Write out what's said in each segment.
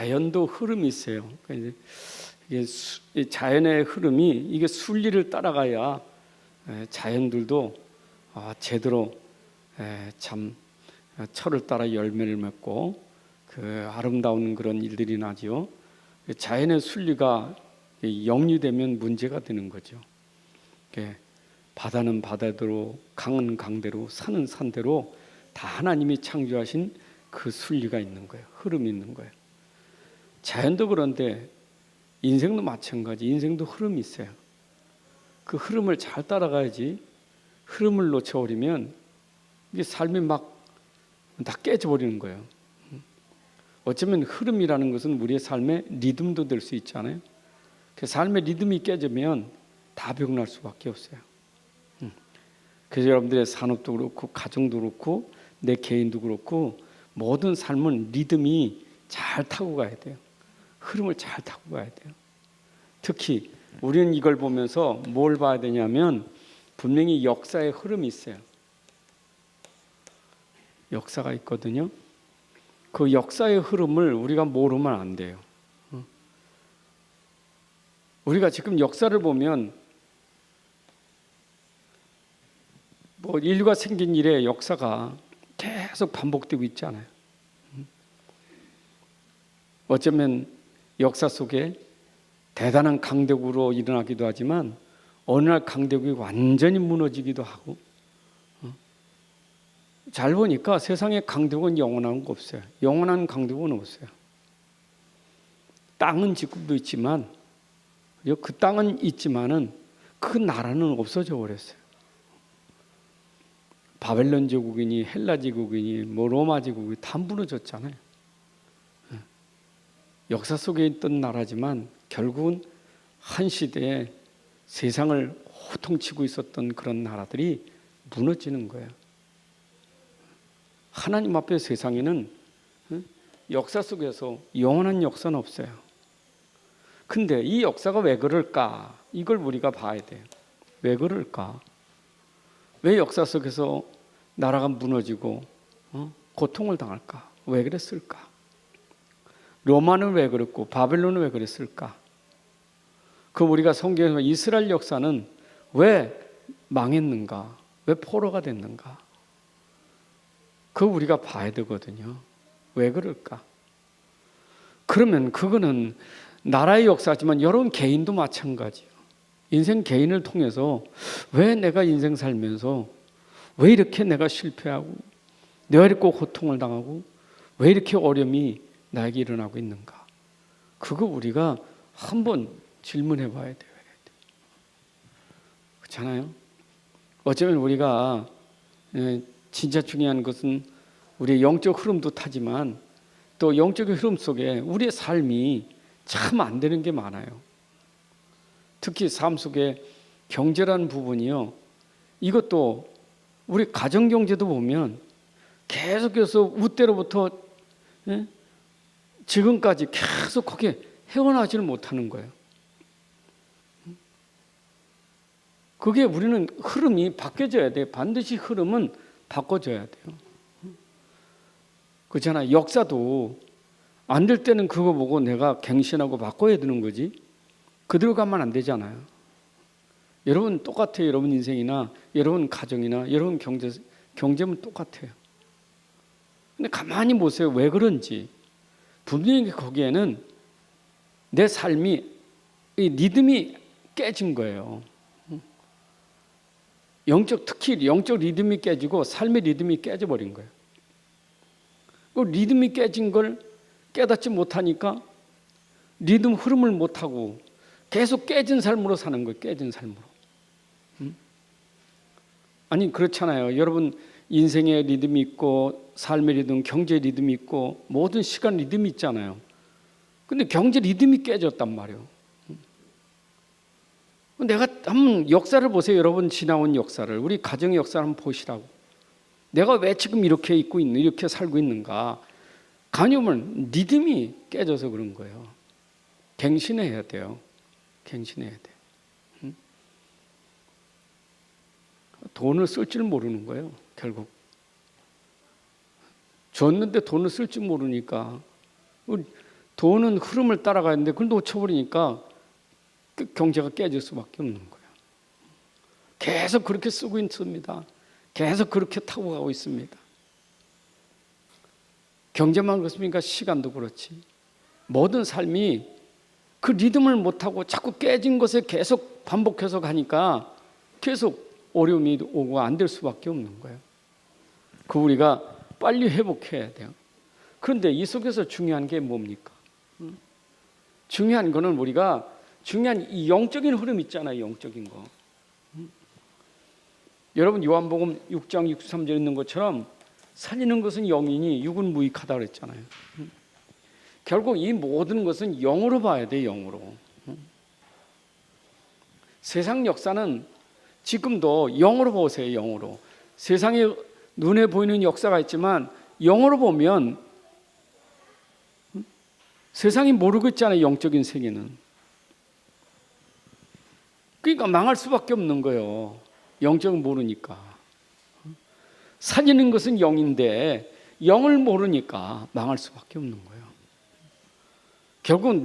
자연도 흐름이 있어요. 그러니까 이게 자연의 흐름이 이게 순리를 따라가야 자연들도 제대로 참 철을 따라 열매를 맺고 그 아름다운 그런 일들이 나지요. 자연의 순리가 역류되면 문제가 되는 거죠. 바다는 바다대로, 강은 강대로, 산은 산대로 다 하나님이 창조하신 그 순리가 있는 거예요. 흐름이 있는 거예요. 자연도 그런데 인생도 마찬가지. 인생도 흐름이 있어요. 그 흐름을 잘 따라가야지. 흐름을 놓쳐버리면 이게 삶이 막 다 깨져버리는 거예요. 어쩌면 흐름이라는 것은 우리의 삶의 리듬도 될 수 있잖아요. 그 삶의 리듬이 깨지면 다 병날 수밖에 없어요. 그래서 여러분들의 산업도 그렇고 가정도 그렇고 내 개인도 그렇고 모든 삶은 리듬이 잘 타고 가야 돼요. 흐름을 잘 타고 가야 돼요. 특히 우리는 이걸 보면서 뭘 봐야 되냐면 분명히 역사의 흐름이 있어요. 역사가 있거든요. 그 역사의 흐름을 우리가 모르면 안 돼요. 우리가 지금 역사를 보면 인류가 생긴 이래 역사가 계속 반복되고 있잖아요. 어쩌면 역사 속에 대단한 강대국으로 일어나기도 하지만 어느 날 강대국이 완전히 무너지기도 하고 잘 보니까 세상에 강대국은 영원한 거 없어요. 영원한 강대국은 없어요. 땅은 지금도 있지만 그 땅은 있지만은 그 나라는 없어져 버렸어요. 바벨론 제국이니 헬라 제국이니 로마 제국이 다 무너졌잖아요. 역사 속에 있던 나라지만 결국은 한 시대에 세상을 호통치고 있었던 그런 나라들이 무너지는 거예요. 하나님 앞에 세상에는 역사 속에서 영원한 역사는 없어요. 근데 이 역사가 왜 그럴까? 이걸 우리가 봐야 돼요. 왜 그럴까? 왜 역사 속에서 나라가 무너지고 고통을 당할까? 왜 그랬을까? 로마는 왜 그랬고 바벨론은 왜 그랬을까? 그 우리가 성경에서 이스라엘 역사는 왜 망했는가? 왜 포로가 됐는가? 그거 우리가 봐야 되거든요. 왜 그럴까? 그러면 그거는 나라의 역사지만 여러분 개인도 마찬가지예요. 인생 개인을 통해서 왜 내가 인생 살면서 왜 이렇게 내가 실패하고 내가 이렇게 고통을 당하고 왜 이렇게 어려움이 나에게 일어나고 있는가? 그거 우리가 한번 질문해 봐야 돼요. 그렇잖아요? 어쩌면 우리가 진짜 중요한 것은 우리의 영적 흐름도 타지만 또 영적인 흐름 속에 우리의 삶이 참 안 되는 게 많아요. 특히 삶 속에 경제라는 부분이요. 이것도 우리 가정경제도 보면 계속해서 우때로부터 지금까지 계속 거기에 헤어나지를 못하는 거예요. 그게 우리는 흐름이 바뀌어져야 돼요. 반드시 흐름은 바꿔줘야 돼요. 그렇잖아요. 역사도 안 될 때는 그거 보고 내가 갱신하고 바꿔야 되는 거지. 그대로 가면 안 되잖아요. 여러분 똑같아요. 여러분 인생이나 여러분 가정이나 여러분 경제면 똑같아요. 근데 가만히 보세요. 왜 그런지. 분명히 거기에는 내 삶이 이 리듬이 깨진 거예요. 특히 영적 리듬이 깨지고 삶의 리듬이 깨져버린 거예요. 그 리듬이 깨진 걸 깨닫지 못하니까 리듬 흐름을 못하고 계속 깨진 삶으로 사는 거예요. 깨진 삶으로. 아니 그렇잖아요. 여러분 인생의 리듬이 있고 삶의 리듬, 경제 리듬이 있고 모든 시간 리듬이 있잖아요. 근데 경제 리듬이 깨졌단 말이에요. 내가 한번 역사를 보세요. 여러분 지나온 역사를. 우리 가정의 역사를 한번 보시라고. 내가 왜 지금 이렇게 있고 있는 이렇게 살고 있는가? 가념은 리듬이 깨져서 그런 거예요. 갱신해야 돼요. 갱신해야 돼. 돈을 쓸 줄 모르는 거예요. 결국 줬는데 돈을 쓸 줄 모르니까 돈은 흐름을 따라가는데 그걸 놓쳐버리니까 경제가 깨질 수밖에 없는 거예요. 계속 그렇게 쓰고 있습니다. 계속 그렇게 타고 가고 있습니다. 경제만 그렇습니까? 시간도 그렇지. 모든 삶이 그 리듬을 못하고 자꾸 깨진 것에 계속 반복해서 가니까 계속 어려움이 오고 안 될 수밖에 없는 거예요. 그 우리가 빨리 회복해야 돼요. 그런데 이 속에서 중요한 게 뭡니까? 중요한 거는 우리가 중요한 이 영적인 흐름 있잖아요. 영적인 거. 여러분 요한복음 6장 63절에 있는 것처럼 살리는 것은 영이니 육은 무익하다 그랬잖아요. 결국 이 모든 것은 영으로 봐야 돼. 영으로. 세상 역사는 지금도 영으로 보세요. 영으로. 세상에 눈에 보이는 역사가 있지만 영으로 보면 세상이 모르고 있잖아요. 영적인 세계는. 그러니까 망할 수밖에 없는 거예요. 영적은 모르니까. 살리는 것은 영인데 영을 모르니까 망할 수밖에 없는 거예요. 결국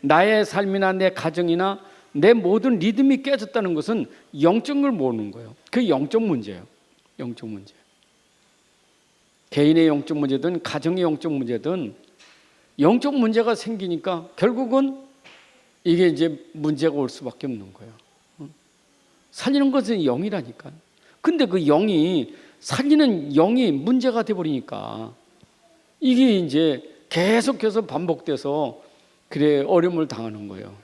나의 삶이나 내 가정이나 내 모든 리듬이 깨졌다는 것은 영적인 걸 모르는 거예요. 그게 영적 문제예요. 영적 문제. 개인의 영적 문제든 가정의 영적 문제든 영적 문제가 생기니까 결국은 이게 이제 문제가 올 수밖에 없는 거예요. 살리는 것은 영이라니까. 근데 그 영이 살리는 영이 문제가 돼 버리니까 이게 이제 계속해서 반복돼서 그래 어려움을 당하는 거예요.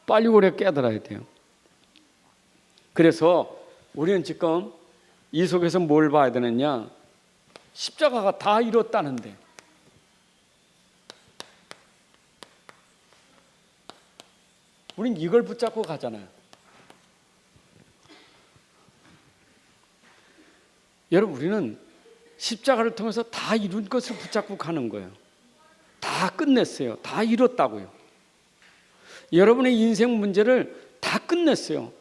빨리 오래 깨달아야 돼요. 그래서 우리는 지금 이 속에서 뭘 봐야 되느냐? 십자가가 다 이뤘다는데 우린 이걸 붙잡고 가잖아요. 여러분 우리는 십자가를 통해서 다 이룬 것을 붙잡고 가는 거예요. 다 끝냈어요. 다 이뤘다고요. 여러분의 인생 문제를 다 끝냈어요.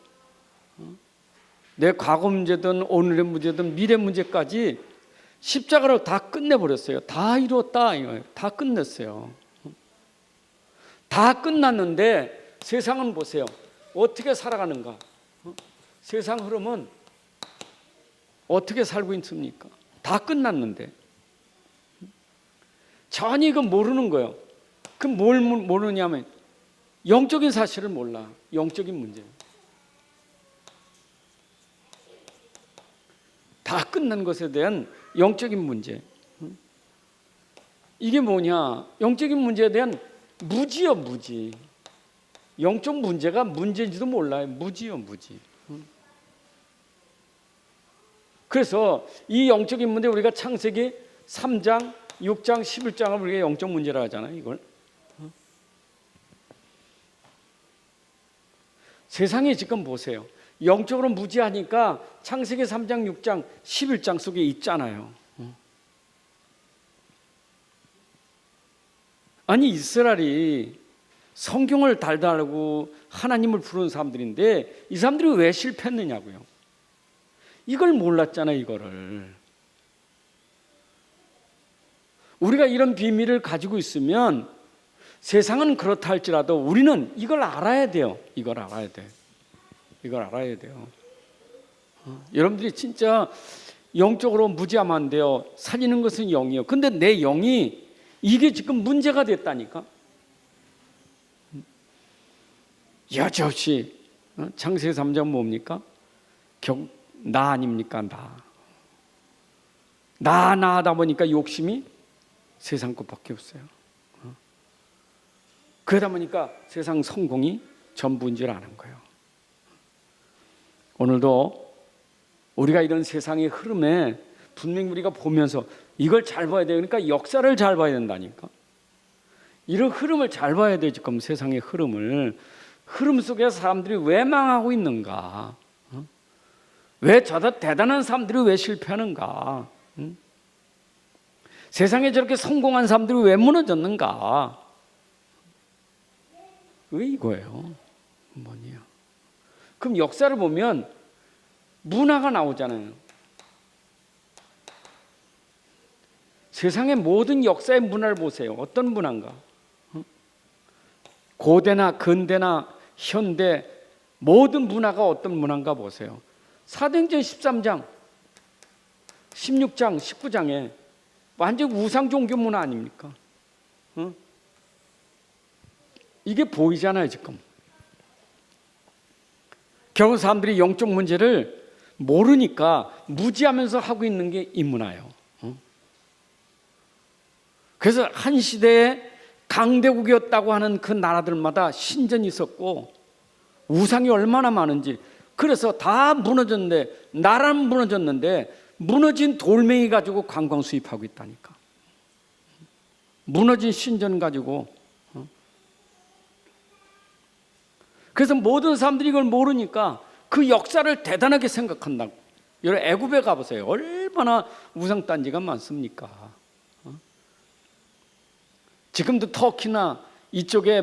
내 과거 문제든 오늘의 문제든 미래 문제까지 십자가로 다 끝내버렸어요. 다 이뤘다 이거예요. 다 끝냈어요. 다 끝났는데 세상은 보세요. 어떻게 살아가는가? 세상 흐름은 어떻게 살고 있습니까? 다 끝났는데 전혀 이거 모르는 거예요. 그럼 뭘 모르냐면 영적인 사실을 몰라. 영적인 문제. 다 끝난 것에 대한 영적인 문제. 이게 뭐냐? 영적인 문제에 대한 무지요, 무지. 영적 문제가 문제인지도 몰라요. 무지요, 무지. 그래서 이 영적인 문제 우리가 창세기 3장, 6장, 11장을 우리가 영적 문제라 하잖아요. 이걸. 세상에 지금 보세요. 영적으로 무지하니까 창세기 3장, 6장, 11장 속에 있잖아요. 아니 이스라엘이 성경을 달달하고 하나님을 부르는 사람들인데 이 사람들이 왜 실패했느냐고요. 이걸 몰랐잖아요. 이거를. 우리가 이런 비밀을 가지고 있으면 세상은 그렇다 할지라도 우리는 이걸 알아야 돼요. 이걸 알아야 돼. 이걸 알아야 돼요. 여러분들이 진짜 영적으로 무지하면 안 돼요. 살리는 것은 영이에요. 근데 내 영이 이게 지금 문제가 됐다니까. 여지없이 창세기 3장 뭡니까? 나 아닙니까? 나 하다 보니까 욕심이 세상 것밖에 없어요. 그러다 보니까 세상 성공이 전부인 줄 아는 거예요. 오늘도 우리가 이런 세상의 흐름에 분명히 우리가 보면서 이걸 잘 봐야 돼요. 그러니까 역사를 잘 봐야 된다니까. 이런 흐름을 잘 봐야 돼. 지금 세상의 흐름 속에서 사람들이 왜 망하고 있는가? 왜 저다 대단한 사람들이 왜 실패하는가? 세상에 저렇게 성공한 사람들이 왜 무너졌는가? 왜 이거예요? 뭐냐? 그럼 역사를 보면 문화가 나오잖아요. 세상의 모든 역사의 문화를 보세요. 어떤 문화인가? 고대나 근대나 현대 모든 문화가 어떤 문화인가 보세요. 사도행전 13장, 16장, 19장에 완전 우상 종교 문화 아닙니까? 이게 보이잖아요, 지금. 결국 사람들이 영적 문제를 모르니까 무지하면서 하고 있는 게 이 문화예요. 그래서 한 시대에 강대국이었다고 하는 그 나라들마다 신전이 있었고 우상이 얼마나 많은지, 그래서 다 무너졌는데, 나라는 무너졌는데 무너진 돌멩이 가지고 관광 수입하고 있다니까. 무너진 신전 가지고. 그래서 모든 사람들이 이걸 모르니까 그 역사를 대단하게 생각한다고. 여러분 애굽에 가보세요. 얼마나 우상단지가 많습니까? 지금도 터키나 이쪽에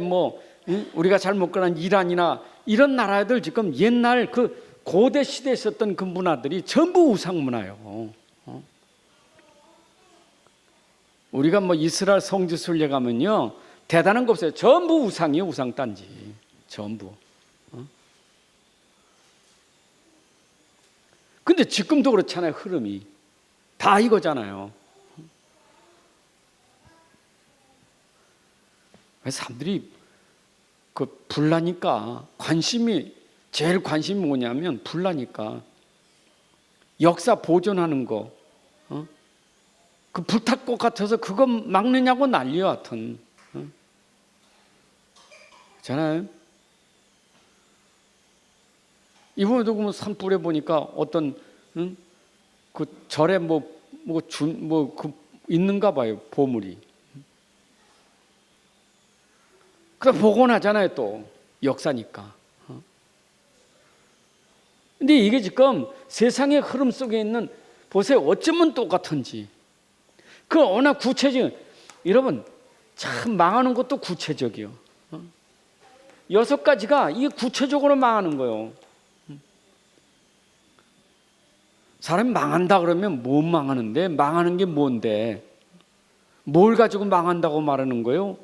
우리가 잘 못 가는 이란이나 이런 나라들 지금 옛날 그 고대 시대에 있었던 그 문화들이 전부 우상 문화예요. 우리가 이스라엘 성지 순례 가면요 대단한 거 없어요. 전부 우상이에요. 우상단지 전부. 근데 지금도 그렇잖아요. 흐름이 다 이거잖아요. 사람들이 불나니까 제일 관심이 뭐냐면 불나니까 역사 보존하는 거, 그 불탈 것 같아서 그거 막느냐고 난리야 하여튼. 그렇잖아요. 이번에도 그 산불에 보니까 어떤 그 절에 있는가 봐요, 보물이. 그래 복원하잖아요, 또 역사니까. 근데 이게 지금 세상의 흐름 속에 있는, 보세요, 어쩌면 똑같은지. 그 워낙 구체적. 여러분 참 망하는 것도 구체적이요. 6가지가 이게 구체적으로 망하는 거예요. 사람이 망한다 그러면 못 망하는데, 망하는 게 뭔데? 뭘 가지고 망한다고 말하는 거예요?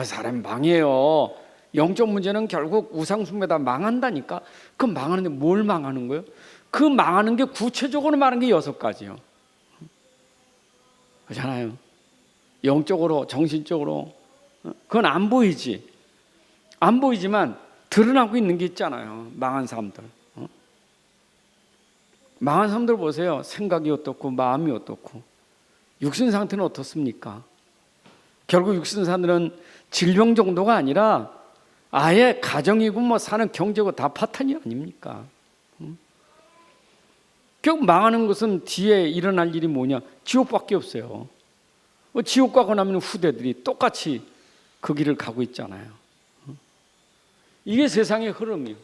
사람이 망해요. 영적 문제는 결국 우상숭배다 망한다니까. 그 망하는데 뭘 망하는 거예요? 그 망하는 게 구체적으로 말하는 게 6가지요. 그렇잖아요. 영적으로, 정신적으로. 그건 안 보이지. 안 보이지만 드러나고 있는 게 있잖아요. 망한 사람들. 망한 사람들 보세요. 생각이 어떻고 마음이 어떻고 육신 상태는 어떻습니까? 결국 육신 상태는 질병 정도가 아니라 아예 가정이고 사는 경제고 다 파탄이 아닙니까? 결국 망하는 것은 뒤에 일어날 일이 뭐냐? 지옥밖에 없어요. 지옥 가고 나면 후대들이 똑같이 그 길을 가고 있잖아요. 이게 세상의 흐름이에요.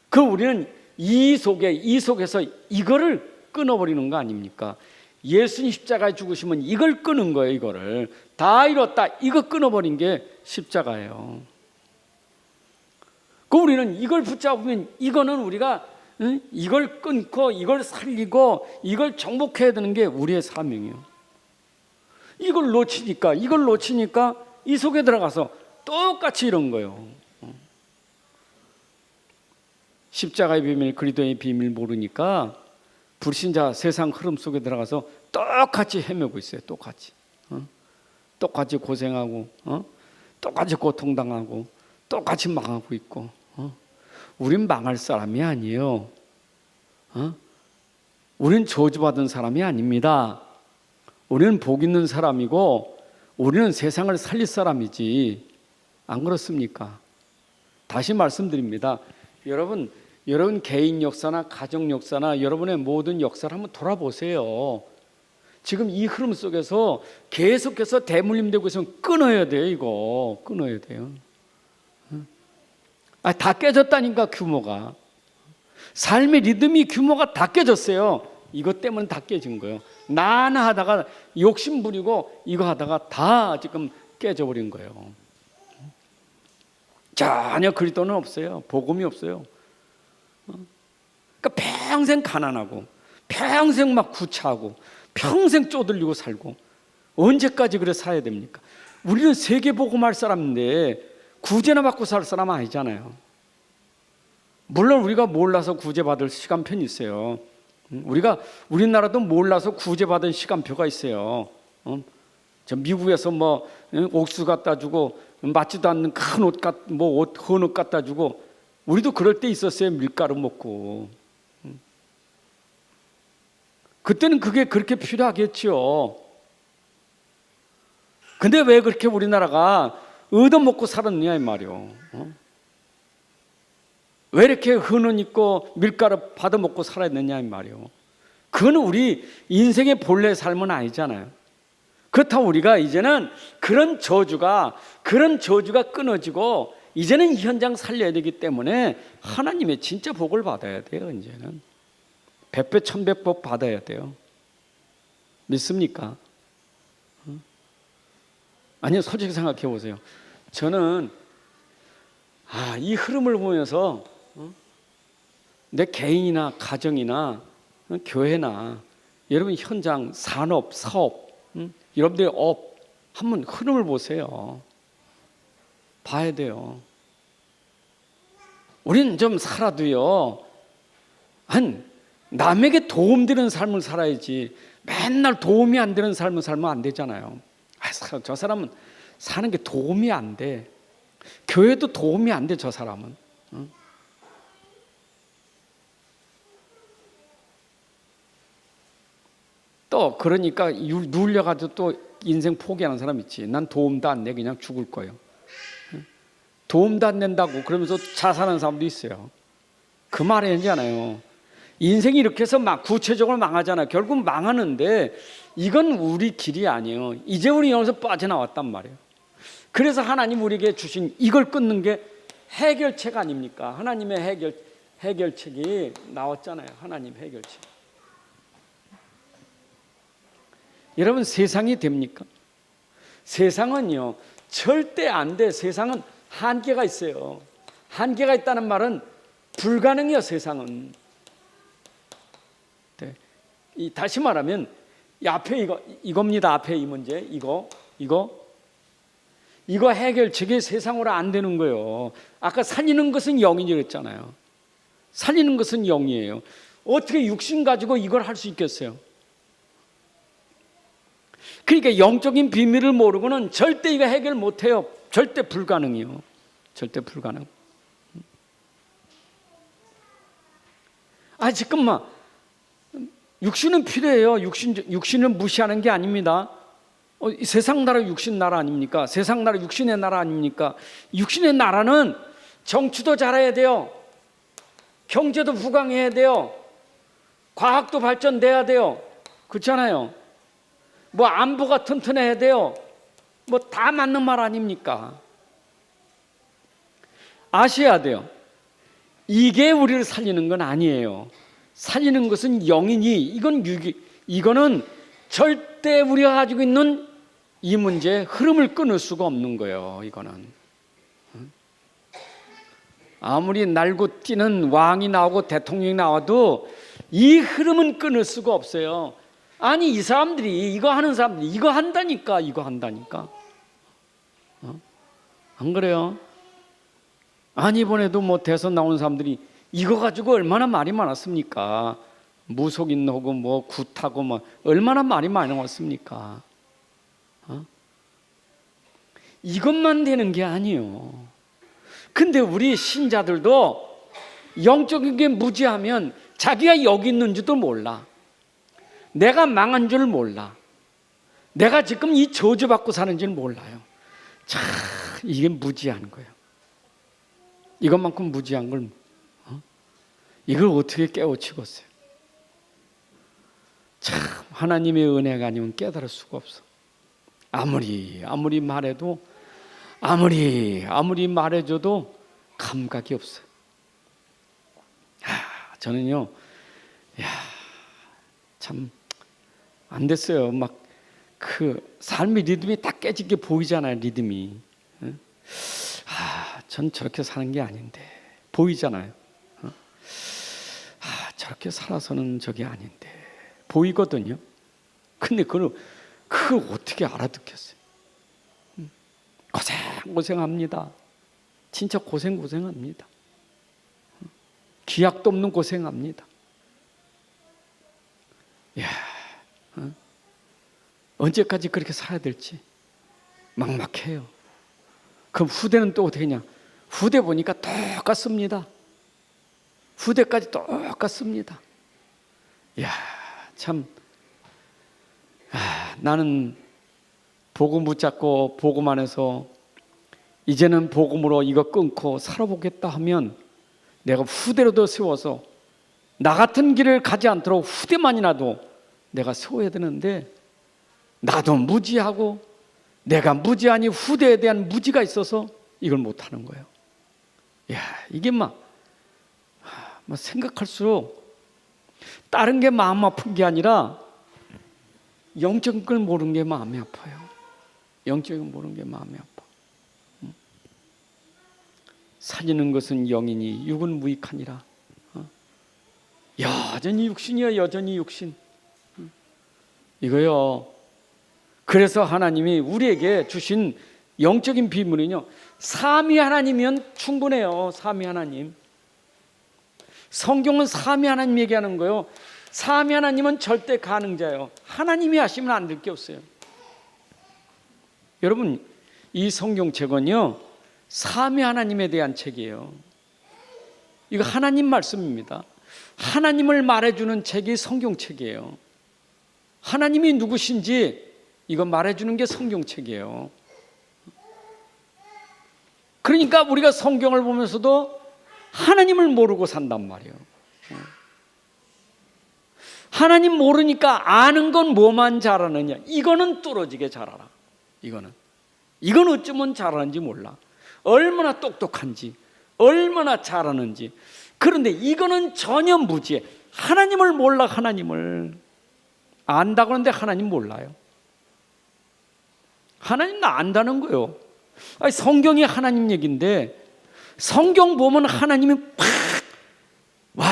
그 우리는 이 속에서 이거를 끊어버리는 거 아닙니까? 예수님 십자가에 죽으시면 이걸 끊은 거예요. 이거를 다 이뤘다, 이거 끊어버린 게 십자가예요. 그 우리는 이걸 붙잡으면, 이거는 우리가 이걸 끊고 이걸 살리고 이걸 정복해야 되는 게 우리의 사명이에요. 이걸 놓치니까 이 속에 들어가서 똑같이 이런 거예요. 십자가의 비밀, 그리스도의 비밀 모르니까 불신자 세상 흐름 속에 들어가서 똑같이 헤매고 있어요. 똑같이 고생하고, 똑같이 고통당하고, 똑같이 망하고 있고. 우린 망할 사람이 아니에요. 우린 저주받은 사람이 아닙니다. 우리는 복 있는 사람이고, 우리는 세상을 살릴 사람이지. 안 그렇습니까? 다시 말씀드립니다. 여러분 개인 역사나 가정 역사나 여러분의 모든 역사를 한번 돌아보세요. 지금 이 흐름 속에서 계속해서 대물림되고 있으면 끊어야 돼요. 이거 끊어야 돼요. 다 깨졌다니까. 규모가, 삶의 리듬이 규모가 다 깨졌어요. 이것 때문에 다 깨진 거예요. 나나 하다가 욕심 부리고 이거 하다가 다 지금 깨져버린 거예요. 전혀 그리스도는 없어요. 복음이 없어요. 그러니까 평생 가난하고, 평생 막 구차하고, 평생 쪼들리고 살고, 언제까지 그래 살아야 됩니까? 우리는 세계복음할 사람인데 구제나 받고 살 사람 아니잖아요. 물론 우리가 몰라서 구제받을 시간표는 있어요. 우리나라도 몰라서 구제받은 시간표가 있어요. 저 미국에서 뭐 옥수 갖다 주고 맞지도 않는 큰 옷 헌옷 갖다 주고 우리도 그럴 때 있었어요. 밀가루 먹고. 그때는 그게 그렇게 필요하겠죠. 근데 왜 그렇게 우리나라가 얻어먹고 살았느냐 이 말이요. 왜 이렇게 헌옷 입고 밀가루 받아먹고 살았느냐 이 말이요. 그건 우리 인생의 본래 삶은 아니잖아요. 그렇다고 우리가 이제는 그런 저주가 끊어지고 이제는 이 현장 살려야 되기 때문에 하나님의 진짜 복을 받아야 돼요. 이제는 백배 천백복 받아야 돼요. 믿습니까? 아니요, 솔직히 생각해 보세요. 저는 이 흐름을 보면서 내 개인이나 가정이나 교회나 여러분 현장 산업 사업 여러분들의 업 한번 흐름을 보세요. 봐야 돼요. 우리는 좀 살아도요 남에게 도움되는 삶을 살아야지 맨날 도움이 안 되는 삶을 살면 안 되잖아요. 저 사람은 사는 게 도움이 안 돼. 교회도 도움이 안 돼. 저 사람은. 또 그러니까 눌려가지고 또 인생 포기하는 사람 있지. 난 도움도 안 내. 그냥 죽을 거예요. 도움도 안 낸다고 그러면서 자살하는 사람도 있어요. 그 말 아니잖아요. 인생이 이렇게 해서 구체적으로 망하잖아요. 결국 망하는데 이건 우리 길이 아니에요. 이제 우리 여기서 빠져나왔단 말이에요. 그래서 하나님 우리에게 주신 이걸 끊는 게 해결책 아닙니까? 하나님의 해결책이 나왔잖아요. 하나님 해결책. 여러분 세상이 됩니까? 세상은요 절대 안 돼. 세상은 한계가 있어요. 한계가 있다는 말은 불가능해요. 세상은. 다시 말하면 이 앞에 이겁니다. 앞에 이 문제 이거 해결책이 세상으로 안 되는 거예요. 아까 살리는 것은 영이라고 했잖아요. 살리는 것은 영이에요. 어떻게 육신 가지고 이걸 할 수 있겠어요? 그러니까 영적인 비밀을 모르고는 절대 이거 해결 못해요. 절대 불가능이요. 절대 불가능. 잠깐만. 육신은 필요해요. 육신을 무시하는 게 아닙니다. 세상 나라 육신 나라 아닙니까? 세상 나라 육신의 나라 아닙니까? 육신의 나라는 정치도 잘해야 돼요. 경제도 부강해야 돼요. 과학도 발전돼야 돼요. 그렇잖아요. 뭐 안보가 튼튼해야 돼요. 뭐 다 맞는 말 아닙니까? 아셔야 돼요. 이게 우리를 살리는 건 아니에요. 살리는 것은 영이니 이거는 절대 우리가 가지고 있는 이 문제의 흐름을 끊을 수가 없는 거예요. 이거는 아무리 날고 뛰는 왕이 나오고 대통령이 나와도 이 흐름은 끊을 수가 없어요. 아니 이 사람들이 이거 하는 사람들이 이거 한다니까. 안 그래요? 아니 이번에도 뭐 대선 나온 사람들이 이거 가지고 얼마나 말이 많았습니까? 무속인하고 뭐 굿하고 뭐 얼마나 말이 많았습니까? 이것만 되는 게 아니에요. 근데 우리 신자들도 영적인 게 무지하면 자기가 여기 있는지도 몰라. 내가 망한 줄 몰라. 내가 지금 이 저주받고 사는 줄 몰라요. 참 이게 무지한 거예요. 이것만큼 무지한 걸 이걸 어떻게 깨우치겠어요? 참 하나님의 은혜가 아니면 깨달을 수가 없어. 아무리 말해도 아무리 말해줘도 감각이 없어요. 저는요, 참 안 됐어요. 막 그 삶의 리듬이 딱 깨지게 보이잖아요. 리듬이. 전 저렇게 사는 게 아닌데 보이잖아요. 저렇게 살아서는 저게 아닌데 보이거든요. 근데 그걸 어떻게 알아듣겠어요? 고생합니다. 진짜 고생합니다. 기약도 없는 고생합니다. 이야, 언제까지 그렇게 살아야 될지 막막해요. 그럼 후대는 또 어떻게 하냐? 후대 보니까 똑같습니다. 후대까지 똑같습니다. 이야, 참, 나는 복음 붙잡고 복음 안에서 이제는 복음으로 이거 끊고 살아보겠다 하면 내가 후대로도 세워서 나 같은 길을 가지 않도록 후대만이라도 내가 세워야 되는데, 나도 무지하고 내가 무지하니 후대에 대한 무지가 있어서 이걸 못하는 거예요. 이야, 이게 막 생각할수록 다른 게 마음 아픈 게 아니라 영적인 걸 모르는 게 마음이 아파요. 영적인 걸 모르는 게 마음이 아파. 살리는 것은 영이니 육은 무익하니라. 여전히 육신이요, 여전히 육신. 이거요. 그래서 하나님이 우리에게 주신 영적인 비밀은요, 삼위 하나님이면 충분해요. 삼위 하나님. 성경은 삼위 하나님 얘기하는 거예요. 삼위 하나님은 절대 가능자예요. 하나님이 하시면 안 될 게 없어요. 여러분, 이 성경책은요, 삼위 하나님에 대한 책이에요. 이거 하나님 말씀입니다. 하나님을 말해주는 책이 성경책이에요. 하나님이 누구신지 이거 말해주는 게 성경책이에요. 그러니까 우리가 성경을 보면서도 하나님을 모르고 산단 말이에요. 하나님 모르니까 아는 건 뭐만 잘하느냐? 이거는 뚫어지게 잘 알아. 이건 어쩌면 잘하는지 몰라. 얼마나 똑똑한지, 얼마나 잘하는지. 그런데 이거는 전혀 무지해. 하나님을 몰라. 하나님을 안다고 하는데 하나님 몰라요. 하나님 안다는 거예요. 아니, 성경이 하나님 얘기인데 성경 보면 하나님이 와,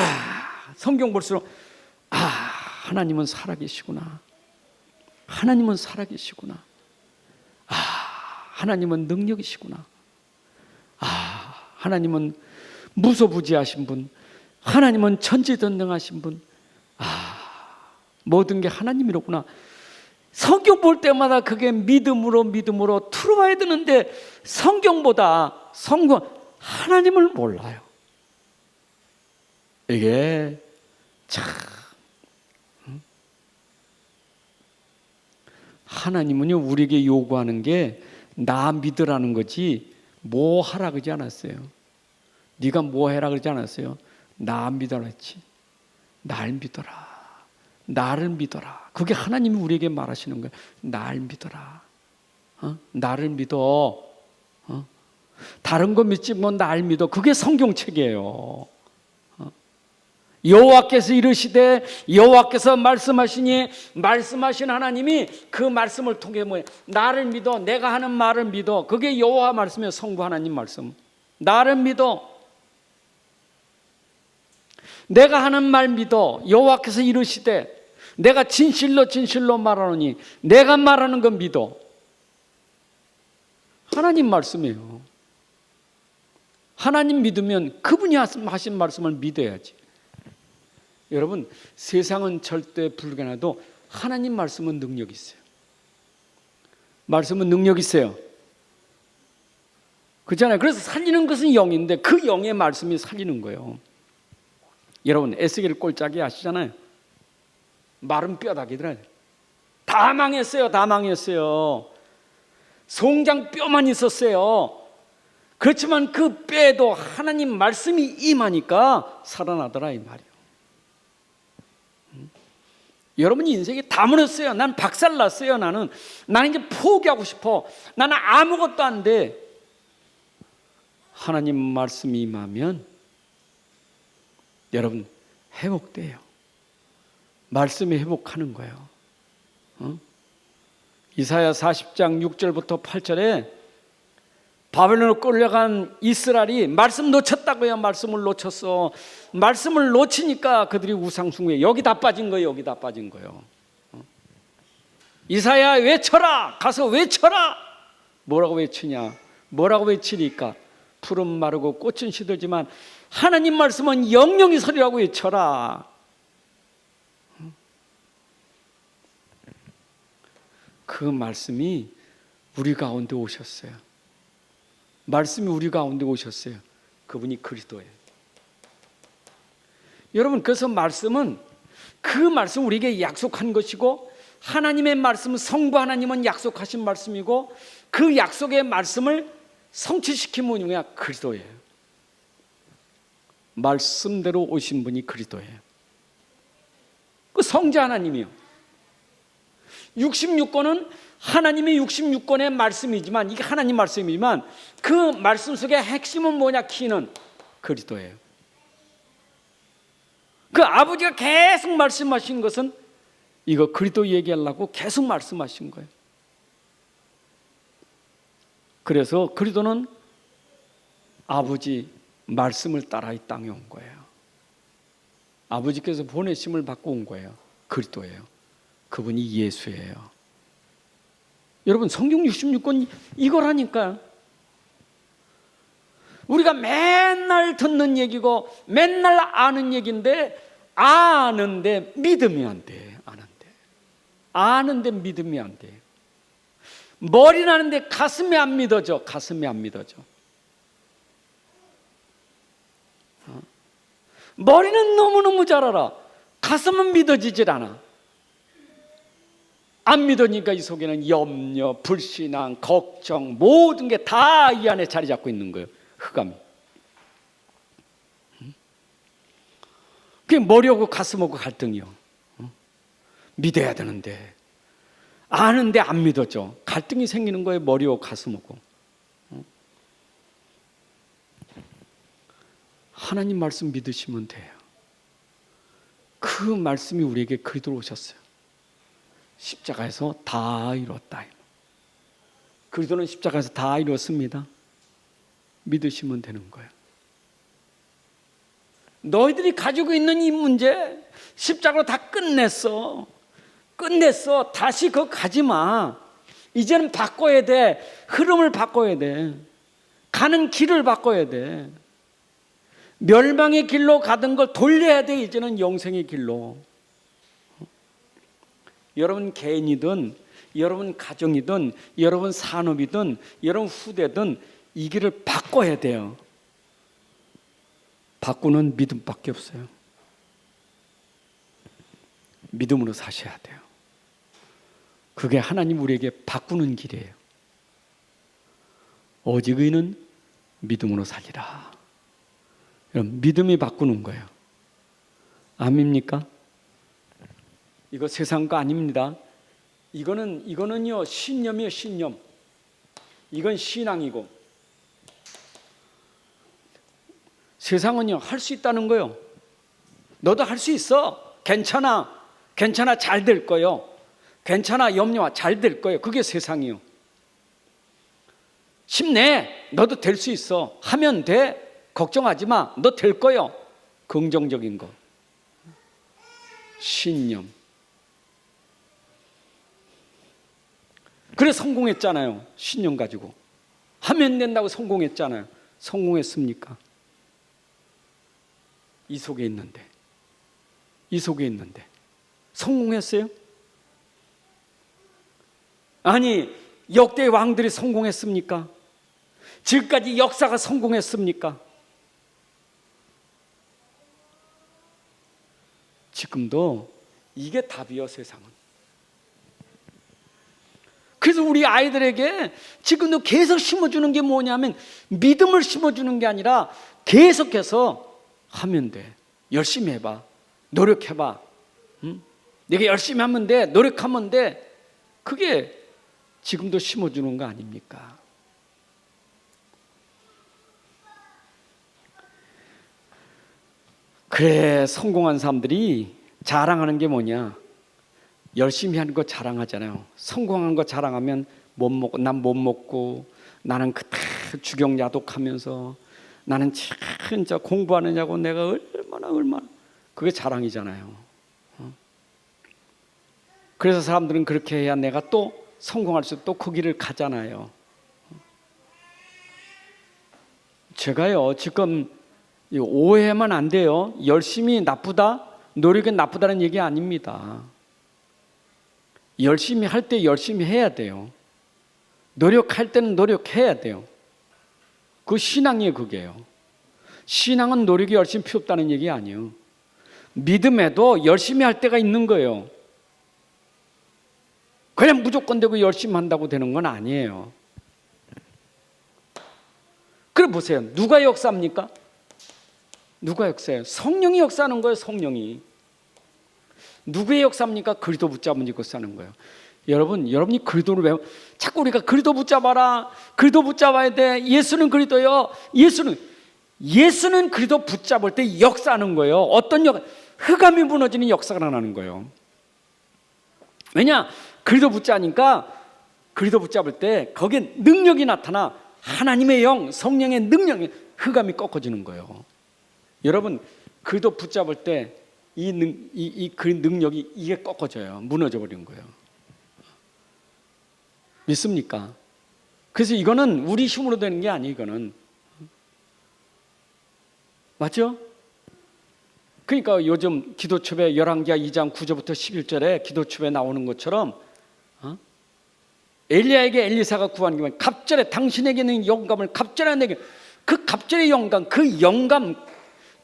성경 볼수록 하나님은 살아계시구나. 하나님은 살아계시구나. 하나님은 능력이시구나. 하나님은 무소부지하신 분, 하나님은 전지전능하신 분, 모든 게 하나님이로구나. 성경 볼 때마다 그게 믿음으로 들어와야 되는데 성경보다 하나님을 몰라요. 이게 참, 하나님은요, 우리에게 요구하는 게 나 믿으라는 거지 뭐 하라 그러지 않았어요. 네가 뭐 해라 그러지 않았어요. 나 믿어라 했지. 날 믿어라. 나를 믿어라. 그게 하나님이 우리에게 말하시는 거예요. 날 믿어라. 나를 믿어. 다른 거 믿지 뭐 날 믿어. 그게 성경책이에요. 여호와께서 이르시되, 여호와께서 말씀하시니, 말씀하신 하나님이 그 말씀을 통해 뭐예요? 나를 믿어. 내가 하는 말을 믿어. 그게 여호와 말씀이에요. 성부 하나님 말씀. 나를 믿어. 내가 하는 말 믿어. 여호와께서 이르시되, 내가 진실로 말하노니 내가 말하는 건 믿어. 하나님 말씀이에요. 하나님 믿으면 그분이 하신 말씀을 믿어야지. 여러분, 세상은 절대 불가능해도 하나님 말씀은 능력이 있어요. 말씀은 능력이 있어요. 그렇잖아요. 그래서 살리는 것은 영인데 그 영의 말씀이 살리는 거예요. 여러분, 에스겔 꼴짜기 아시잖아요. 마른 뼈다귀들 다 망했어요. 다 망했어요. 송장 뼈만 있었어요. 그렇지만 그 뼈에도 하나님 말씀이 임하니까 살아나더라 이 말이에요. 여러분이 인생이 다 무너졌어요. 난 박살났어요. 나는 이제 포기하고 싶어. 나는 아무것도 안 돼. 하나님 말씀이 임하면 여러분 회복돼요. 말씀이 회복하는 거예요. 이사야 40장 6절부터 8절에 바벨론으로 끌려간 이스라엘이 말씀 놓쳤다고요. 말씀을 놓쳤어. 말씀을 놓치니까 그들이 우상숭배. 여기 다 빠진 거예요. 여기 다 빠진 거예요. 이사야 외쳐라. 가서 외쳐라. 뭐라고 외치냐? 뭐라고 외치니까 푸른 마르고 꽃은 시들지만 하나님 말씀은 영영이 서리라고 외쳐라. 그 말씀이 우리 가운데 오셨어요. 말씀이 우리 가운데 오셨어요. 그분이 그리스도예요. 여러분, 그래서 말씀은 그 말씀 우리에게 약속한 것이고, 하나님의 말씀은 성부 하나님은 약속하신 말씀이고, 그 약속의 말씀을 성취시킨 분이 뭐냐? 그리스도예요. 말씀대로 오신 분이 그리스도예요. 그 성자 하나님이요. 66권은 하나님의 66권의 말씀이지만, 이게 하나님 말씀이지만 그 말씀 속의 핵심은 뭐냐? 키는 그리스도예요. 그 아버지가 계속 말씀하신 것은 이거 그리스도 얘기하려고 계속 말씀하신 거예요. 그래서 그리스도는 아버지 말씀을 따라 이 땅에 온 거예요. 아버지께서 보내심을 받고 온 거예요. 그리스도예요. 그분이 예수예요. 여러분, 성경 66권 이거라니까. 우리가 맨날 듣는 얘기고 맨날 아는 얘기인데, 아는데 믿음이 안 돼. 아는데 믿음이 안 돼. 머리 나는데 가슴이 안 믿어져. 가슴이 안 믿어져. 머리는 너무너무 잘 알아. 가슴은 믿어지질 않아. 안 믿으니까 이 속에는 염려, 불신앙, 걱정, 모든 게 다 이 안에 자리 잡고 있는 거예요. 흑암이. 그게 머리하고 가슴하고 갈등이요. 믿어야 되는데 아는데 안 믿어져. 갈등이 생기는 거예요. 머리하고 가슴하고. 하나님 말씀 믿으시면 돼요. 그 말씀이 우리에게 그리스도로 오셨어요. 십자가에서 다 이뤘다. 그리스도는 십자가에서 다 이뤘습니다. 믿으시면 되는 거예요. 너희들이 가지고 있는 이 문제 십자가로 다 끝냈어. 다시 그거 가지 마. 이제는 바꿔야 돼. 흐름을 바꿔야 돼. 가는 길을 바꿔야 돼. 멸망의 길로 가던 걸 돌려야 돼. 이제는 영생의 길로. 여러분 개인이든 여러분 가정이든 여러분 산업이든 여러분 후대든 이 길을 바꿔야 돼요. 바꾸는 믿음밖에 없어요. 믿음으로 사셔야 돼요. 그게 하나님 우리에게 바꾸는 길이에요. 오직 의는 믿음으로 살리라. 여러분, 믿음이 바꾸는 거예요. 아닙니까? 이거 세상 거 아닙니다. 이거는요 신념이에요. 신념. 이건 신앙이고, 세상은요 할 수 있다는 거예요. 너도 할 수 있어. 괜찮아. 잘 될 거예요. 괜찮아. 염려와 잘 될 거예요. 그게 세상이요. 힘내. 너도 될 수 있어. 하면 돼. 걱정하지 마. 너 될 거예요. 긍정적인 거. 신념. 그래 성공했잖아요. 신념 가지고 하면 된다고 성공했잖아요. 성공했습니까? 이 속에 있는데 성공했어요? 아니, 역대 왕들이 성공했습니까? 지금까지 역사가 성공했습니까? 지금도 이게 답이요. 세상은. 그래서 우리 아이들에게 지금도 계속 심어주는 게 뭐냐면, 믿음을 심어주는 게 아니라 계속해서 하면 돼. 열심히 해봐. 노력해봐. 네가 열심히 하면 돼. 노력하면 돼. 그게 지금도 심어주는 거 아닙니까? 그래, 성공한 사람들이 자랑하는 게 뭐냐? 열심히 하는 거 자랑하잖아요. 성공한 거 자랑하면 난 못 먹고, 나는 그때 주경야독하면서, 나는 진짜 공부하느냐고 내가 얼마나 그게 자랑이잖아요. 그래서 사람들은 그렇게 해야 내가 또 성공할 수 또 그 길을 가잖아요. 제가요 지금 오해하면 안 돼요. 열심히 나쁘다, 노력이 나쁘다는 얘기 아닙니다. 열심히 할 때 열심히 해야 돼요. 노력할 때는 노력해야 돼요. 그 신앙이에요. 그게요. 신앙은 노력이 열심히 필요 없다는 얘기 아니에요. 믿음에도 열심히 할 때가 있는 거예요. 그냥 무조건 되고 열심히 한다고 되는 건 아니에요. 그래 보세요. 누가 역사합니까? 누가 역사해요? 성령이 역사하는 거예요. 성령이. 누구의 역사입니까? 그리스도 붙잡은 역사하는 거예요. 여러분이 그리스도를 왜 자꾸 우리가 그리스도 붙잡아라, 그리스도 붙잡아야 돼, 예수는 그리스도요, 예수는 그리스도 붙잡을 때 역사하는 거예요. 어떤 흑암이 무너지는 역사가 나는 거예요. 왜냐? 그리스도 붙잡으니까 그리스도 붙잡을 때 거기에 능력이 나타나. 하나님의 영, 성령의 능력이, 흑암이 꺾어지는 거예요. 여러분 그리스도 붙잡을 때 그 능력이 이게 꺾어져요. 무너져 버리는 거예요. 믿습니까? 그래서 이거는 우리 힘으로 되는 게 아니에요. 이거는 맞죠? 그러니까 요즘 기도첩에 열왕기하 2장 9절부터 11절에 기도첩에 나오는 것처럼 엘리야에게 엘리사가 구하는 게 갑절에 당신에게는 영감을 갑절에 내게, 그 갑절의 영감,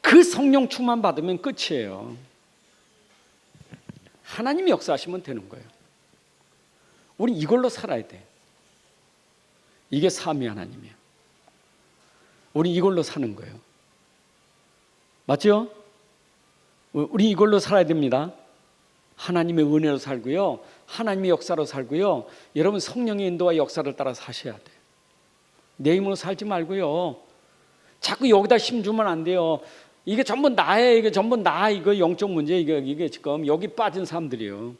그 성령 충만 받으면 끝이에요. 하나님이 역사하시면 되는 거예요. 우리 이걸로 살아야 돼. 이게 삼위 하나님이에요. 우리 이걸로 사는 거예요. 맞죠? 우리 이걸로 살아야 됩니다. 하나님의 은혜로 살고요, 하나님의 역사로 살고요. 여러분 성령의 인도와 역사를 따라 사셔야 돼요. 내 힘으로 살지 말고요. 자꾸 여기다 힘주면 안 돼요. 이게 전부 나예요. 이게 전부 나. 이거 영적 문제. 이게 지금 여기 빠진 사람들이에요.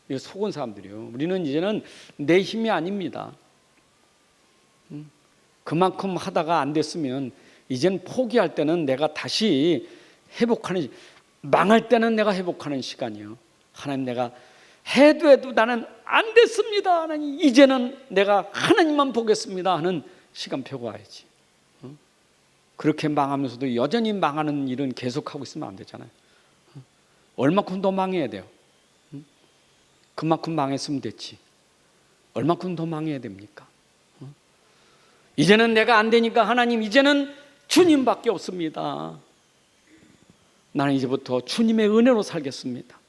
이거 속은 사람들이에요. 우리는 이제는 내 힘이 아닙니다. 그만큼 하다가 안 됐으면 이제는 포기할 때는 내가 다시 회복하는, 망할 때는 내가 회복하는 시간이에요. 하나님, 내가 해도 나는 안 됐습니다. 하나님, 이제는 내가 하나님만 보겠습니다 하는 시간표가 와야지. 그렇게 망하면서도 여전히 망하는 일은 계속하고 있으면 안 되잖아요. 얼마큼 더 망해야 돼요? 그만큼 망했으면 됐지. 얼마큼 더 망해야 됩니까? 이제는 내가 안 되니까 하나님, 이제는 주님밖에 없습니다. 나는 이제부터 주님의 은혜로 살겠습니다.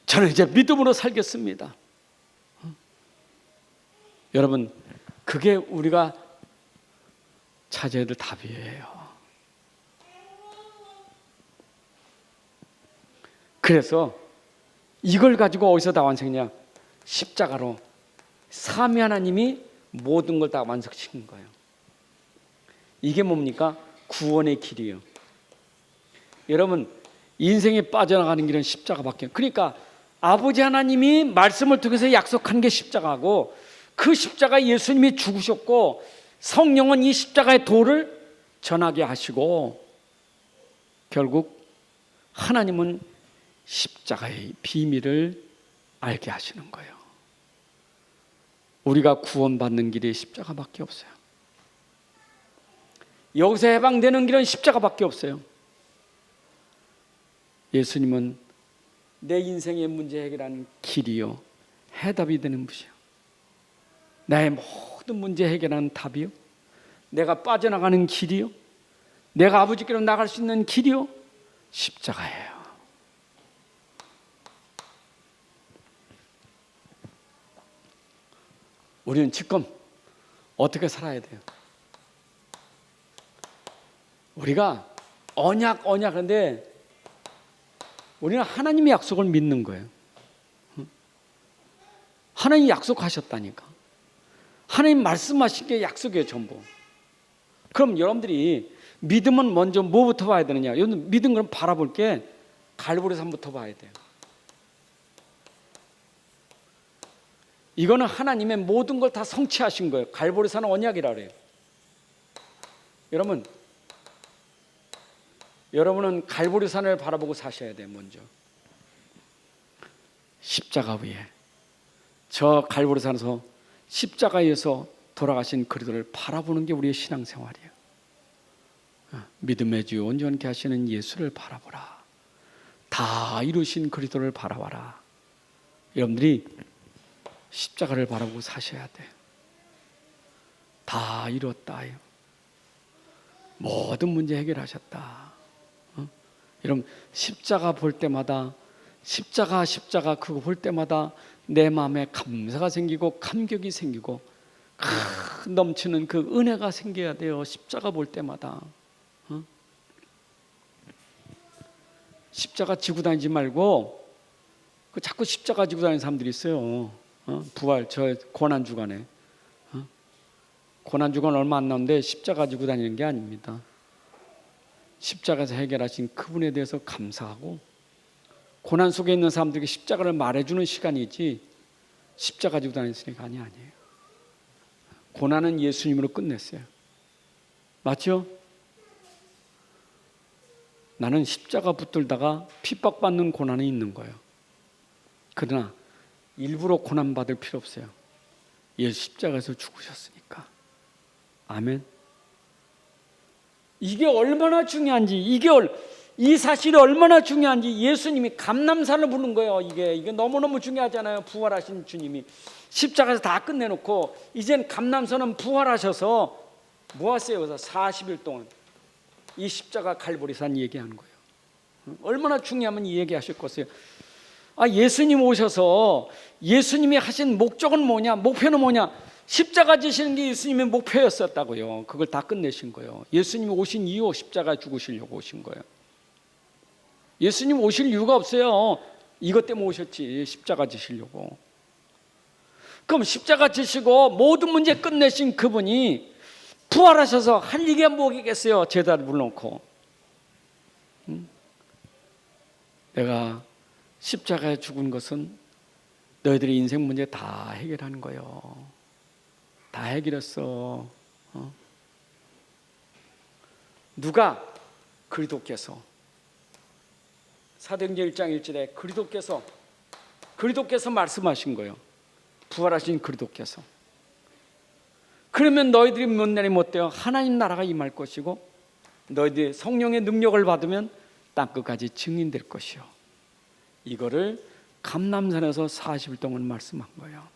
저는 이제 믿음으로 살겠습니다. 여러분, 그게 우리가 찾아야 될 답이에요. 그래서 이걸 가지고 어디서 다 완성이냐? 십자가로 삼위 하나님이 모든 걸 다 완성시킨 거예요. 이게 뭡니까? 구원의 길이에요. 여러분, 인생에 빠져나가는 길은 십자가밖에. 그러니까 아버지 하나님이 말씀을 통해서 약속한 게 십자가고, 그 십자가 예수님이 죽으셨고, 성령은 이 십자가의 도를 전하게 하시고, 결국 하나님은 십자가의 비밀을 알게 하시는 거예요. 우리가 구원받는 길이 십자가밖에 없어요. 여기서 해방되는 길은 십자가밖에 없어요. 예수님은 내 인생의 문제 해결하는 길이요, 해답이 되는 분이요, 나의 모든 문제 해결하는 답이요, 내가 빠져나가는 길이요, 내가 아버지께로 나갈 수 있는 길이요, 십자가예요. 우리는 지금 어떻게 살아야 돼요? 우리가 언약인데 우리는 하나님의 약속을 믿는 거예요. 하나님이 약속하셨다니까. 하나님 말씀하신 게 약속이에요, 전부. 그럼 여러분들이 믿음은 먼저 뭐부터 봐야 되느냐? 여러분, 믿음 그럼 바라볼 게 갈보리산부터 봐야 돼요. 이거는 하나님의 모든 걸 다 성취하신 거예요. 갈보리산 언약이라 그래요. 여러분은 갈보리산을 바라보고 사셔야 돼요. 먼저 십자가 위에, 저 갈보리산에서 십자가에서 돌아가신 그리스도를 바라보는 게 우리의 신앙생활이에요. 믿음의 주 온전케 하시는 예수를 바라보라. 다 이루신 그리스도를 바라봐라. 여러분들이 십자가를 바라보고 사셔야 돼. 다 이뤘다. 모든 문제 해결하셨다. 여러분 십자가 볼 때마다 십자가 그거 볼 때마다 내 마음에 감사가 생기고 감격이 생기고 넘치는 그 은혜가 생겨야 돼요. 십자가 볼 때마다. 십자가 지고 다니지 말고 자꾸 십자가 지고 다니는 사람들이 있어요. 부활 저 고난주간에 고난주간 얼마 안 남는데 십자가 지고 다니는 게 아닙니다. 십자가에서 해결하신 그분에 대해서 감사하고 고난 속에 있는 사람들에게 십자가를 말해주는 시간이지 십자가 지고 다니는 시간이 아니에요. 고난은 예수님으로 끝냈어요. 맞죠? 나는 십자가 붙들다가 핍박받는 고난이 있는 거예요. 그러나 일부러 고난받을 필요 없어요. 예수 십자가에서 죽으셨으니까. 아멘. 이게 얼마나 중요한지, 이 사실이 얼마나 중요한지 예수님이 감람산을 부른 거예요. 이게 너무너무 중요하잖아요. 부활하신 주님이 십자가에서 다 끝내놓고 이젠 감람산은 부활하셔서 뭐 하세요? 그래서 40일 동안 이 십자가 갈보리산 얘기하는 거예요. 얼마나 중요하면 이 얘기하실 것이에요. 예수님 오셔서 예수님이 하신 목적은 뭐냐? 목표는 뭐냐? 십자가 지시는 게 예수님의 목표였었다고요. 그걸 다 끝내신 거예요. 예수님이 오신 이유 십자가 죽으시려고 오신 거예요. 예수님 오실 이유가 없어요. 이것 때문에 오셨지. 십자가 지시려고. 그럼 십자가 지시고 모든 문제 끝내신 그분이 부활하셔서 할 일이 뭐겠어요? 제자를 불러놓고 내가 십자가에 죽은 것은 너희들의 인생 문제 다 해결하는 거예요. 다 해결했어. 누가? 그리스도께서. 사도행전 1장 1절에 그리스도께서 말씀하신 거예요. 부활하신 그리스도께서. 그러면 너희들이 몇 날이 못 돼요? 하나님 나라가 임할 것이고 너희들이 성령의 능력을 받으면 땅끝까지 증인될 것이요. 이거를 감람산에서 40일 동안 말씀한 거예요.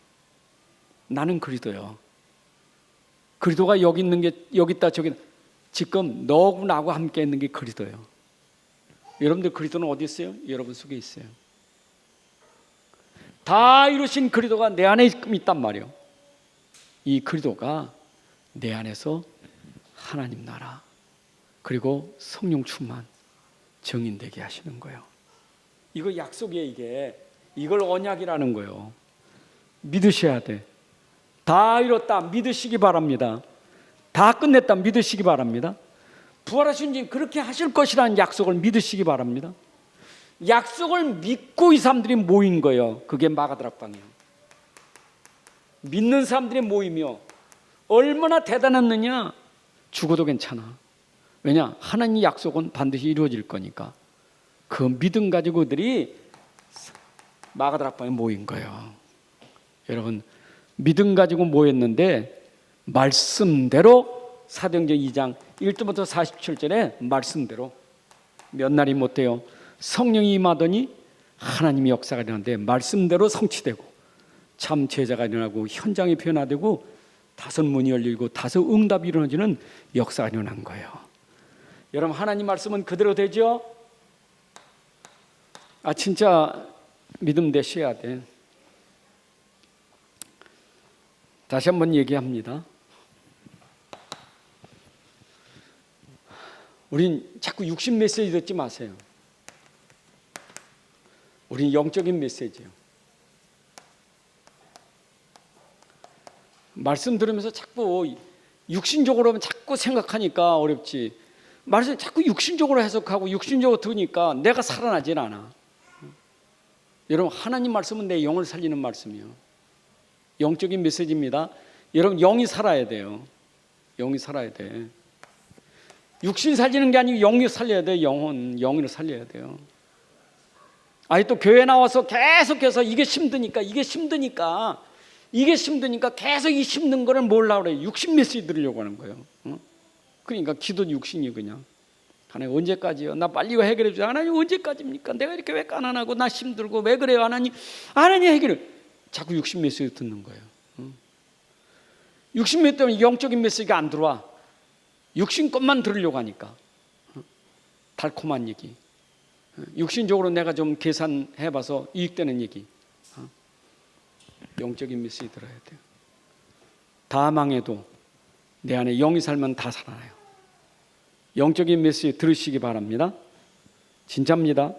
나는 그리스도요. 그리스도가 여기 있는 게 여기 있다 저기 지금 너하고 나하고 함께 있는 게 그리스도예요. 여러분들 그리스도는 어디 있어요? 여러분 속에 있어요. 다 이루신 그리스도가 내 안에 있단 말이에요. 이 그리스도가 내 안에서 하나님 나라 그리고 성령 충만 증인되게 하시는 거예요. 이거 약속이에요. 이걸 언약이라는 거예요. 믿으셔야 돼. 다 이뤘다 믿으시기 바랍니다. 다 끝냈다 믿으시기 바랍니다. 부활하신 주님 그렇게 하실 것이라는 약속을 믿으시기 바랍니다. 약속을 믿고 이 사람들이 모인 거예요. 그게 마가다락방이에요. 믿는 사람들이 모이며 얼마나 대단했느냐. 죽어도 괜찮아. 왜냐? 하나님 약속은 반드시 이루어질 거니까. 그 믿음 가지고 그들이 마가다락방에 모인 거예요. 여러분 믿음 가지고 모였는데 말씀대로 사도행전 2장 1절부터 47절에 말씀대로 몇 날이 못 돼요. 성령이 임하더니 하나님의 역사가 일어나는데 말씀대로 성취되고 참 제자가 일어나고 현장이 변화되고 다섯 문이 열리고 다섯 응답이 일어나지는 역사가 일어난 거예요. 여러분 하나님 말씀은 그대로 되죠? 진짜 믿음 되셔야 돼. 다시 한번 얘기합니다. 우린 자꾸 육신 메시지 듣지 마세요. 우린 영적인 메시지예요. 말씀 들으면서 자꾸 육신적으로 자꾸 생각하니까 어렵지. 말씀 자꾸 육신적으로 해석하고 육신적으로 들으니까 내가 살아나질 않아. 여러분 하나님 말씀은 내 영을 살리는 말씀이요. 영적인 메시지입니다. 여러분 영이 살아야 돼요. 영이 살아야 돼. 육신 살리는 게 아니고 영이 살려야 돼. 영으로 살려야 돼요. 또 교회 나와서 계속해서 이게 힘드니까 이게 힘드니까 계속 이 힘든 거를 뭐라고 그래? 육신 메시지 들으려고 하는 거예요. 그러니까 기도 육신이 그냥. 하나님 언제까지요? 나 빨리 이거 해결해 주세요. 하나님 언제까지입니까? 내가 이렇게 왜 가난하고 나 힘들고 왜 그래요? 하나님 해결을. 자꾸 육신 메시지 듣는 거예요. 육신 메시지 때문에 영적인 메시지가 안 들어와. 육신 것만 들으려고 하니까. 달콤한 얘기. 육신적으로 내가 좀 계산해봐서 이익되는 얘기. 영적인 메시지 들어야 돼요. 다 망해도 내 안에 영이 살면 다 살아나요. 영적인 메시지 들으시기 바랍니다. 진짜입니다.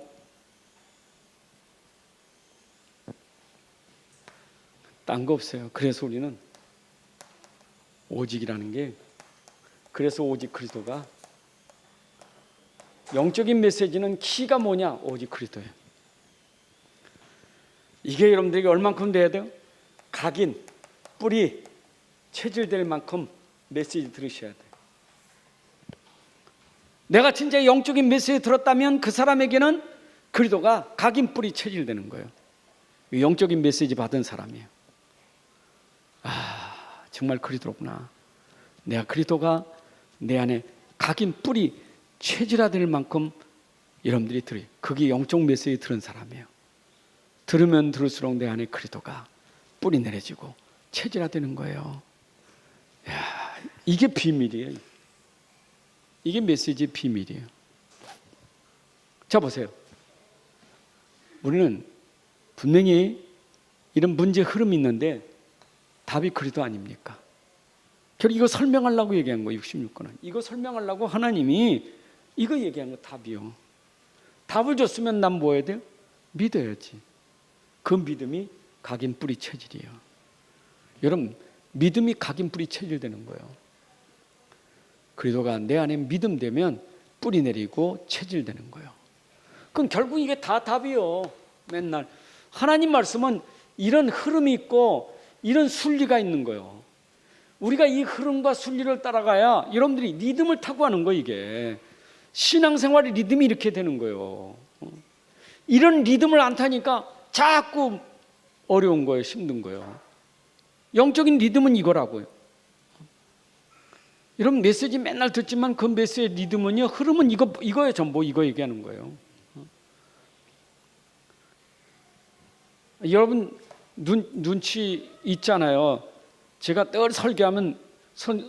딴 거 없어요. 그래서 우리는 오직이라는 게, 그래서 오직 그리스도가, 영적인 메시지는 키가 뭐냐? 오직 그리스도예요. 이게 여러분들에게 얼만큼 돼야 돼요? 각인, 뿌리, 체질될 만큼 메시지 들으셔야 돼요. 내가 진짜 영적인 메시지 들었다면 그 사람에게는 그리스도가 각인, 뿌리, 체질되는 거예요. 영적인 메시지 받은 사람이에요. 아, 정말 그리스도구나. 내가 그리스도가 내 안에 각인, 뿌리, 체질화될 만큼 여러분들이 들어요. 그게 영적 메시지 들은 사람이에요. 들으면 들을수록 내 안에 그리스도가 뿌리 내려지고 체질화되는 거예요. 야, 이게 비밀이에요. 이게 메시지의 비밀이에요. 자, 보세요. 우리는 분명히 이런 문제 흐름이 있는데 답이 그리스도 아닙니까? 결국 이거 설명하려고 얘기한 거예요. 66권은 이거 설명하려고 하나님이 이거 얘기한 거 답이요. 답을 줬으면 난 뭐 해야 돼요? 믿어야지. 그 믿음이 각인, 뿌리, 체질이에요. 여러분, 믿음이 각인, 뿌리, 체질되는 거예요. 그리스도가 내 안에 믿음 되면 뿌리 내리고 체질되는 거예요. 그럼 결국 이게 다 답이요. 맨날 하나님 말씀은 이런 흐름이 있고 이런 순리가 있는 거예요. 우리가 이 흐름과 순리를 따라가야 여러분들이 리듬을 타고 하는 거예요. 이게 신앙생활의 리듬이 이렇게 되는 거예요. 이런 리듬을 안 타니까 자꾸 어려운 거예요. 힘든 거예요. 영적인 리듬은 이거라고요. 여러분, 메시지 맨날 듣지만 그 메시지의 리듬은요, 흐름은 이거예요. 전부 이거 얘기하는 거예요. 여러분 눈치 있잖아요. 제가 늘 설교하면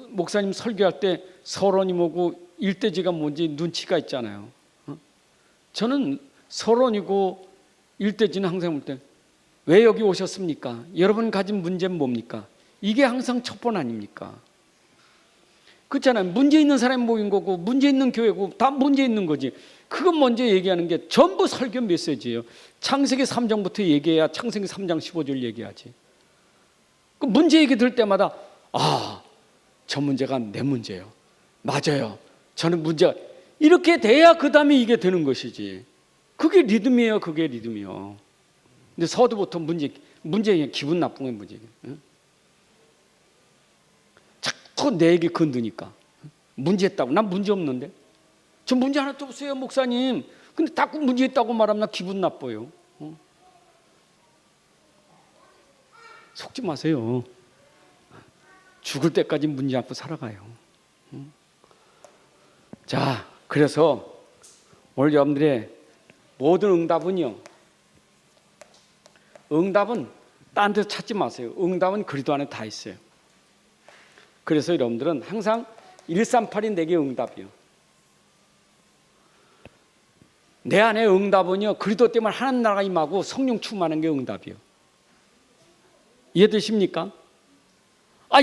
목사님 설교할 때 서론이 뭐고 일대지가 뭔지 눈치가 있잖아요. 저는 서론이고 일대지는 항상 볼 때 왜 여기 오셨습니까? 여러분 가진 문제는 뭡니까? 이게 항상 첫 번 아닙니까? 그렇잖아요. 문제 있는 사람이 모인 거고 문제 있는 교회고 다 문제 있는 거지. 그건 먼저 얘기하는 게 전부 설교 메시지예요. 창세기 3장부터 얘기해야 창세기 3장 15절 얘기하지. 그 문제 얘기 들 때마다 저 문제가 내 문제예요. 맞아요. 저는 문제가 이렇게 돼야 그 다음에 이게 되는 것이지. 그게 리듬이에요. 그게 리듬이요. 근데 서두부터 문제 기분 나쁜 게 문제예요. 자꾸 내 얘기 건드니까 문제 있다고. 난 문제 없는데. 저 문제 하나도 없어요, 목사님. 근데 자꾸 문제 있다고 말하면 나 기분 나빠요. 속지 마세요. 죽을 때까지 문제 안고 살아가요. 자, 그래서 오늘 여러분들의 모든 응답은 딴 데서 찾지 마세요. 응답은 그리스도 안에 다 있어요. 그래서 여러분들은 항상 138이 내게 응답이요. 내 안에 응답은요, 그리스도 때문에 하나님 나라가 임하고 성령 충만한 게 응답이요. 이해되십니까?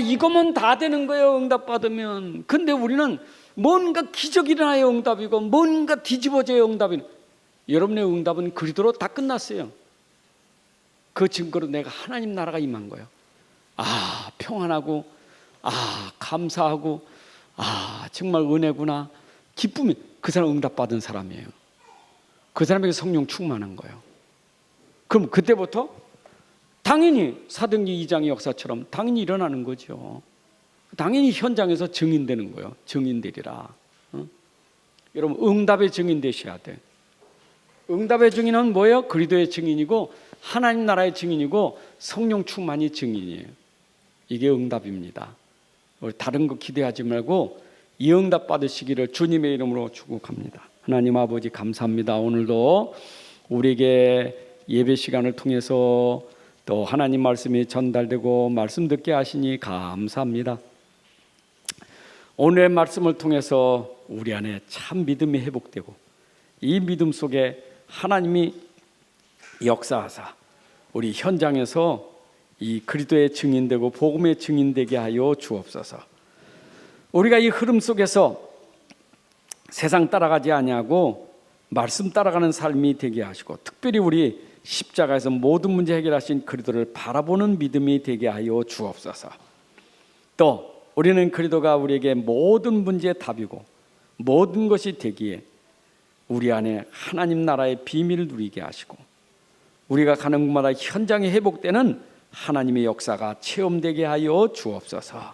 이거면 다 되는 거예요. 응답 받으면. 근데 우리는 뭔가 기적이 일어나야 응답이고 뭔가 뒤집어져야 응답이고. 여러분의 응답은 그리스도로 다 끝났어요. 그 증거로 내가 하나님 나라가 임한 거예요. 평안하고 감사하고 정말 은혜구나. 기쁨이. 그 사람 응답 받은 사람이에요. 그 사람에게 성령 충만한 거예요. 그럼 그때부터 당연히 사도행전 2장의 역사처럼 당연히 일어나는 거죠. 당연히 현장에서 증인되는 거예요. 증인되리라. 여러분, 응답의 증인 되셔야 돼. 응답의 증인은 뭐예요? 그리스도의 증인이고 하나님 나라의 증인이고 성령 충만이 증인이에요. 이게 응답입니다. 다른 거 기대하지 말고 이 응답 받으시기를 주님의 이름으로 축복합니다. 하나님 아버지 감사합니다. 오늘도 우리에게 예배 시간을 통해서 또 하나님 말씀이 전달되고 말씀 듣게 하시니 감사합니다. 오늘의 말씀을 통해서 우리 안에 참 믿음이 회복되고 이 믿음 속에 하나님이 역사하사 우리 현장에서 이 그리스도의 증인되고 복음의 증인되게 하여 주옵소서. 우리가 이 흐름 속에서 세상 따라가지 아니하고 말씀 따라가는 삶이 되게 하시고 특별히 우리 십자가에서 모든 문제 해결하신 그리스도를 바라보는 믿음이 되게 하여 주옵소서. 또 우리는 그리스도가 우리에게 모든 문제의 답이고 모든 것이 되기에 우리 안에 하나님 나라의 비밀을 누리게 하시고 우리가 가는 곳마다 현장에 회복되는 하나님의 역사가 체험되게 하여 주옵소서.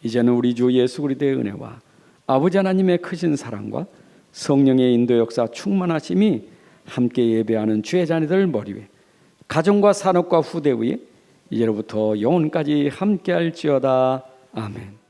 이제는 우리 주 예수 그리스도의 은혜와 아버지 하나님의 크신 사랑과 성령의 인도 역사 충만하심이 함께 예배하는 주의 자녀들 머리 위에 가정과 산업과 후대 위에 이제로부터 영원까지 함께할지어다. 아멘.